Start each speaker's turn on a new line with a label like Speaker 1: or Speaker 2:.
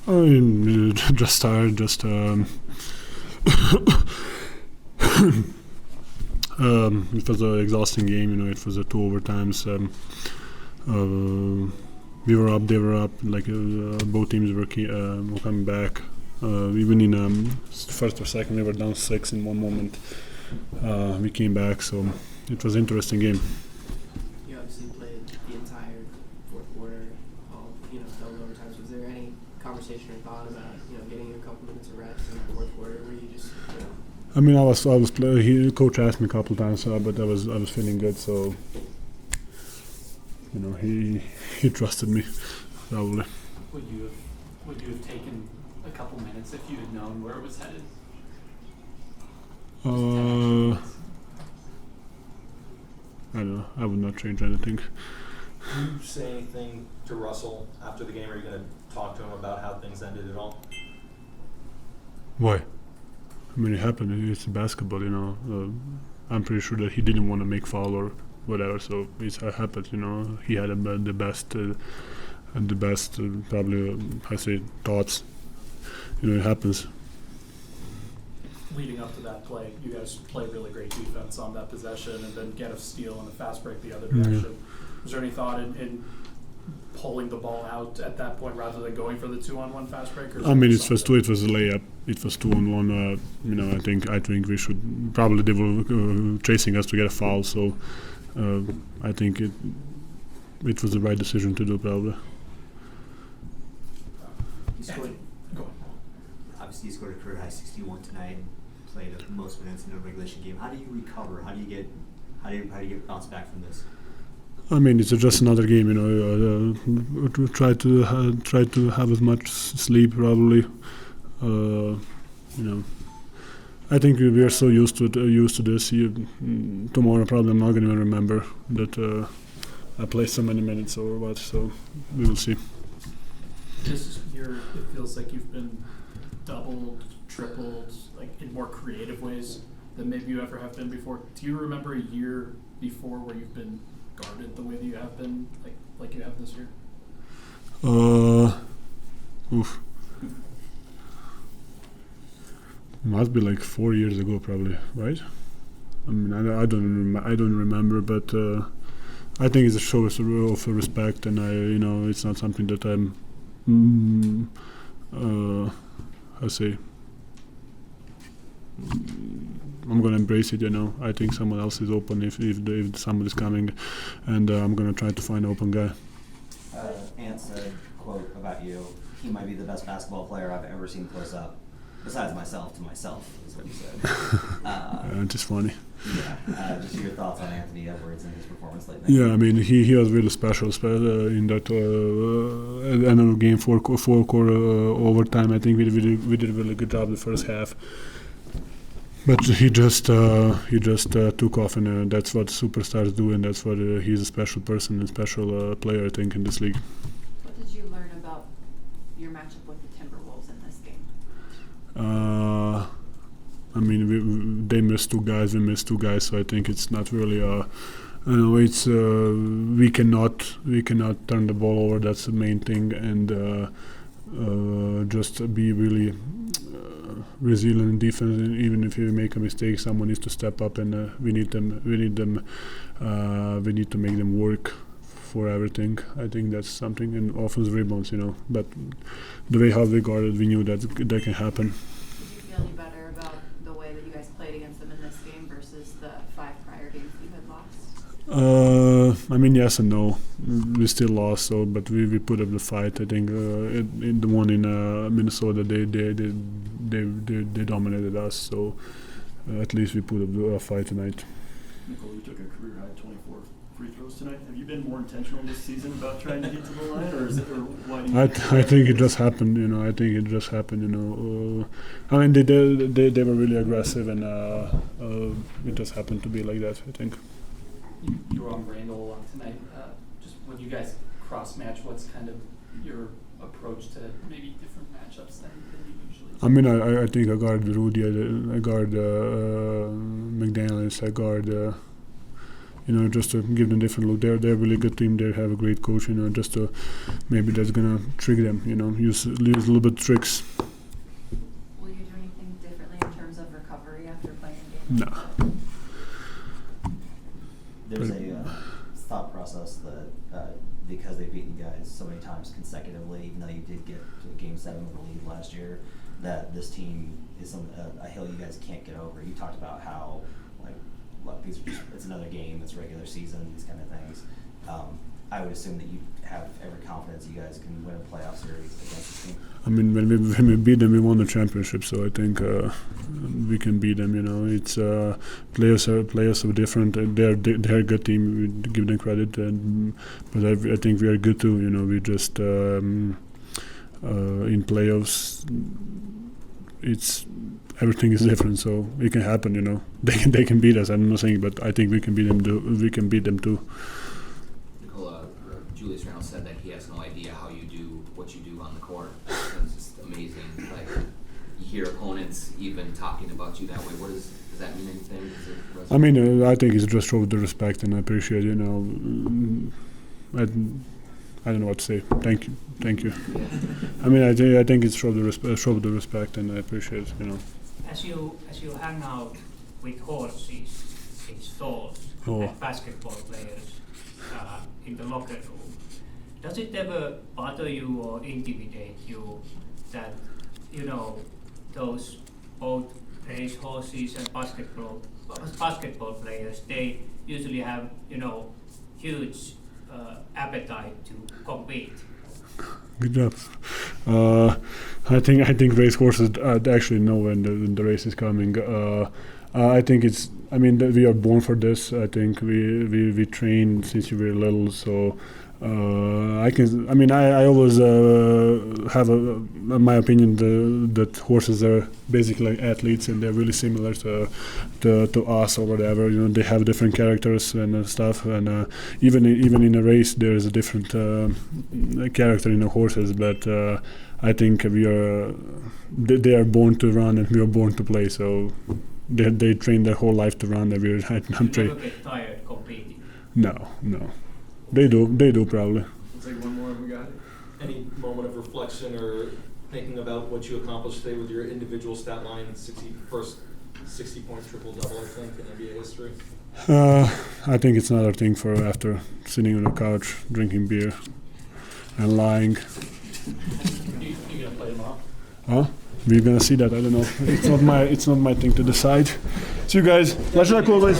Speaker 1: I'm just tired. It was an exhausting game. It was 2 overtimes. We were up, they were up. Both teams were coming back. Even in first or second, we were down 6 in one moment. We came back, so it was an interesting game.
Speaker 2: You obviously played the entire fourth quarter, all double overtimes. Was there any conversation or thought about getting a couple minutes of reps in the fourth quarter where you just
Speaker 1: I mean, coach asked me a couple times, but I was feeling good, so he trusted me, probably.
Speaker 3: Would you have taken a couple minutes if you had known where it was headed?
Speaker 1: I don't know. I would not change anything.
Speaker 4: Did you say anything to Russell after the game? Are you going to talk to him about how things ended at all?
Speaker 1: Why? I mean, it happened. It's basketball, I'm pretty sure that he didn't want to make foul or whatever, so it happened. He had the best, probably, I say, thoughts. It happens.
Speaker 5: Leading up to that play, you guys play really great defense on that possession and then get a steal and a fast break the other direction. Mm-hmm. Was there any thought in pulling the ball out at that point rather than going for the 2-on-1 fast break? Or
Speaker 1: it was a layup. It was 2-on-1. I think we should probably they were chasing us to get a foul. So I think it was the right decision to do, probably.
Speaker 6: Obviously, you scored a career high 61 tonight. Played most minutes in a regulation game. How do you recover? How do you get bounced back from this?
Speaker 1: It's just another game, try to have as much sleep, probably. I think we are so used to this. Tomorrow, probably, I'm not going to remember that I played so many minutes or what. So we will see.
Speaker 5: This year, it feels like you've been doubled, tripled, in more creative ways than maybe you ever have been before. Do you remember a year before where you've been guarded the way that you have been, like you have this year?
Speaker 1: Must be 4 years ago, probably, right? I don't remember, but I think it's a show of respect, and it's not something that I'm gonna embrace it. I think someone else is open if somebody's coming, and I'm gonna try to find an open guy.
Speaker 6: Ant said, quote about you, he might be the best basketball player I've ever seen close up, besides myself, is what he said.
Speaker 1: Just funny.
Speaker 6: Yeah, just your thoughts on Anthony Edwards and his performance lately.
Speaker 1: Yeah, he was really special in that another game, four quarter overtime. I think we did a really good job the first half. But he just took off, and that's what superstars do, and that's what he's a special person and special player, I think, in this league.
Speaker 7: What did you learn about your matchup with the Timberwolves in this game?
Speaker 1: They missed 2 guys, we missed 2 guys, so I think it's not really we cannot turn the ball over. That's the main thing, and just be really resilient in defense. And even if you make a mistake, someone needs to step up, and we need to make them work for everything. I think that's something. And offensive rebounds, but the way how we guarded, we knew that can happen.
Speaker 7: Did you feel any better about the way that you guys played against them in this game versus the 5 prior games you had lost?
Speaker 1: Yes and no. We still lost, but we put up the fight. I think in the one in Minnesota, they dominated us. So at least we put up a fight tonight.
Speaker 8: Nikola, you took a career high 24 free throws tonight. Have you been more intentional this season about trying to get to the line, or why do you?
Speaker 1: I think it just happened. I think it just happened. They were really aggressive, and it just happened to be like that, I think.
Speaker 3: You were on Randall a lot tonight. Just when you guys cross-match, what's kind of your approach to maybe different matchups than you usually do?
Speaker 1: I think I guard Rudy, I guard McDaniels, I guard just to give them a different look. They're a really good team. They have a great coach. Just to maybe that's gonna trick them. Use a little bit tricks.
Speaker 7: Will you do anything differently in terms of recovery after playing a game?
Speaker 1: No.
Speaker 6: There's a thought process that because they've beaten you guys so many times consecutively, even though you did get to Game 7 of the league last year, that this team is a hill you guys can't get over. You talked about how these are just, it's another game, it's regular season, these kind of things. I would assume that you have every confidence you guys can win a playoff series against this team.
Speaker 1: I mean, when we beat them, we won the championship. So I think we can beat them. It's players are different. They're a good team. We give them credit, but I think we are good too. We just in playoffs, it's everything is different. So it can happen. They can beat us. I'm not saying, but I think we can beat them. We can beat them too.
Speaker 9: Nikola, Julius Randle said that he has no idea how you do what you do on the court. It's just amazing. Like, you hear opponents even talking about you that way. Does that mean anything?
Speaker 1: I mean, I think it's just show the respect, and I appreciate. I don't know what to say. Thank you.
Speaker 9: Yeah.
Speaker 1: I mean, I think it's show the respect, and I appreciate it.
Speaker 10: As you hang out with horses in stalls
Speaker 1: Oh.
Speaker 10: and basketball players in the locker room, does it ever bother you or intimidate you that those both race horses and basketball players, they usually have huge appetite to compete?
Speaker 1: Good job. I think race horses actually know when the race is coming. I think it's. I mean, we are born for this. I think we train since we were little, so I can. I mean, I always have my opinion that horses are basically like athletes, and they're really similar to us or whatever. They have different characters and stuff, and even in a race, there is a different character in the horses. But I think they are born to run, and we are born to play. So. They train their whole life to run.
Speaker 10: You never get tired competing?
Speaker 1: No. They do probably.
Speaker 8: Let's take one more. We got it.
Speaker 4: Any moment of reflection or thinking about what you accomplished today with your individual stat line, first 60-point triple-double, I think, in NBA history?
Speaker 1: I think it's another thing for after sitting on the couch, drinking beer, and lying.
Speaker 3: You gonna play tomorrow?
Speaker 1: Huh? We're gonna see that. I don't know. It's not my thing to decide. See you guys. Let's go, guys.